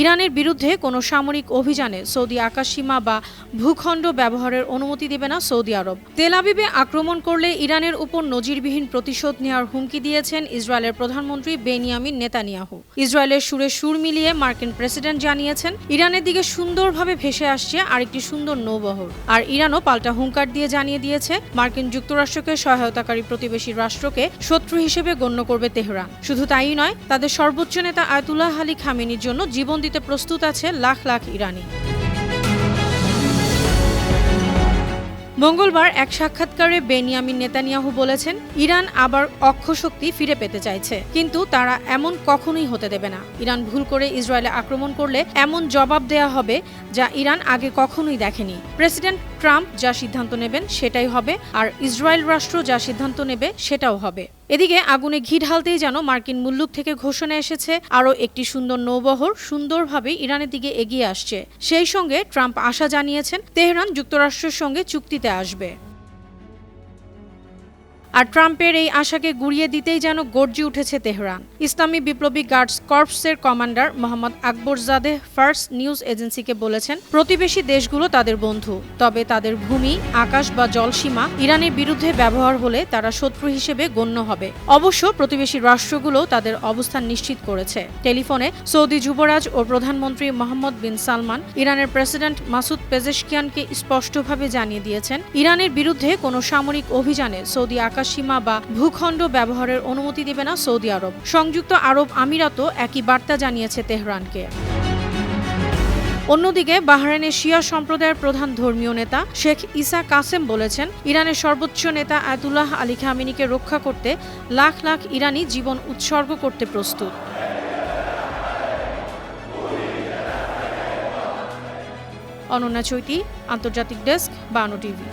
ইরানের বিরুদ্ধে কোনো সামরিক অভিযানে সৌদি আকাশসীমা বা ভূখণ্ড ব্যবহারের অনুমতি দেবে না সৌদি আরব। তেল আবিবে আক্রমণ করলে ইরানের উপর নজিরবিহীন প্রতিশোধ নেওয়ার হুমকি দিয়েছেন ইসরায়েলের প্রধানমন্ত্রী বেনিয়ামিন নেতানিয়াহু। ইসরায়েলের সুরে সুর মিলিয়ে মার্কিন প্রেসিডেন্ট জানিয়েছেন, ইরানের দিকে সুন্দরভাবে ভেসে আসছে আরেকটি সুন্দর নৌবহর। আর ইরানও পাল্টা হুঙ্কার দিয়ে জানিয়ে দিয়েছে, মার্কিন যুক্তরাষ্ট্রকে সহায়তাকারী প্রতিবেশী রাষ্ট্রকে শত্রু হিসেবে গণ্য করবে তেহরান। শুধু তাই নয়, তাদের সর্বোচ্চ নেতা আয়াতুল্লাহ আলী খামেনির জন্য জীবন দিতে প্রস্তুত আছে লাখ লাখ ইরানি। মঙ্গলবার এক সাক্ষাৎকারে বেনিয়ামিন নেতানিয়াহু বলেছেন, ইরান আবার অক্ষশক্তি ফিরে পেতে চাইছে, কিন্তু তারা এমন কখনোই হতে দেবে না। ইরান ভুল করে ইসরায়েলে আক্রমণ করলে এমন জবাব দেয়া হবে যা ইরান আগে কখনোই দেখেনি। প্রেসিডেন্ট ট্রাম্প যা সিদ্ধান্ত নেবেন সেটাই হবে, আর ইসরায়েল রাষ্ট্র যা সিদ্ধান্ত নেবে সেটাও হবে। এদিকে আগুনে ঘি ঢালতেই যেন মার্কিন মুল্লুক থেকে ঘোষণা এসেছে, আরও একটি সুন্দর নৌবহর সুন্দরভাবে ইরানের দিকে এগিয়ে আসছে। সেই সঙ্গে ট্রাম্প আশা জানিয়েছেন, তেহরান যুক্তরাষ্ট্রের সঙ্গে চুক্তিতে আসবে। আর ট্রাম্পের এই আশাকে গুড়িয়ে দিতেই যেন গর্জে উঠেছে তেহরান। ইসলামী বিপ্লবী গার্ডস কর্পসের commander Mohammad Akbarzadeh Fars news এজেন্সিকে বলেছেন, প্রতিবেশী দেশগুলো তাদের বন্ধু, তবে তাদের ভূমি, আকাশ বা জলসীমা ইরানের বিরুদ্ধে ব্যবহার হলে তারা শত্রু হিসেবে গণ্য হবে। অবশ্য প্রতিবেশী রাষ্ট্রগুলো তাদের অবস্থান নিশ্চিত করেছে। টেলিফোনে সৌদি যুবরাজ ও প্রধানমন্ত্রী মোহাম্মদ বিন সালমান ইরানের প্রেসিডেন্ট মাসুদ পেজেশকিয়ানকে স্পষ্টভাবে জানিয়ে দিয়েছেন, ইরানের বিরুদ্ধে কোনো সামরিক অভিযানে সৌদি সীমা বা ভূখণ্ড ব্যবহারের অনুমতি দেবে না সৌদি আরব। সংযুক্ত আরব আমিরাতও একই বার্তা জানিয়েছে তেহরানকে। অন্যদিকে বাহরাইনের শিয়া সম্প্রদায়ের প্রধান ধর্মীয় নেতা শেখ ইসা কাসেম বলেছেন, ইরানের সর্বোচ্চ নেতা আয়াতুল্লাহ আলী খামেনিকে রক্ষা করতে লাখ লাখ ইরানি জীবন উৎসর্গ করতে প্রস্তুত। অনন্যা চৈতি, আন্তর্জাতিক ডেস্ক, বানো টিভি।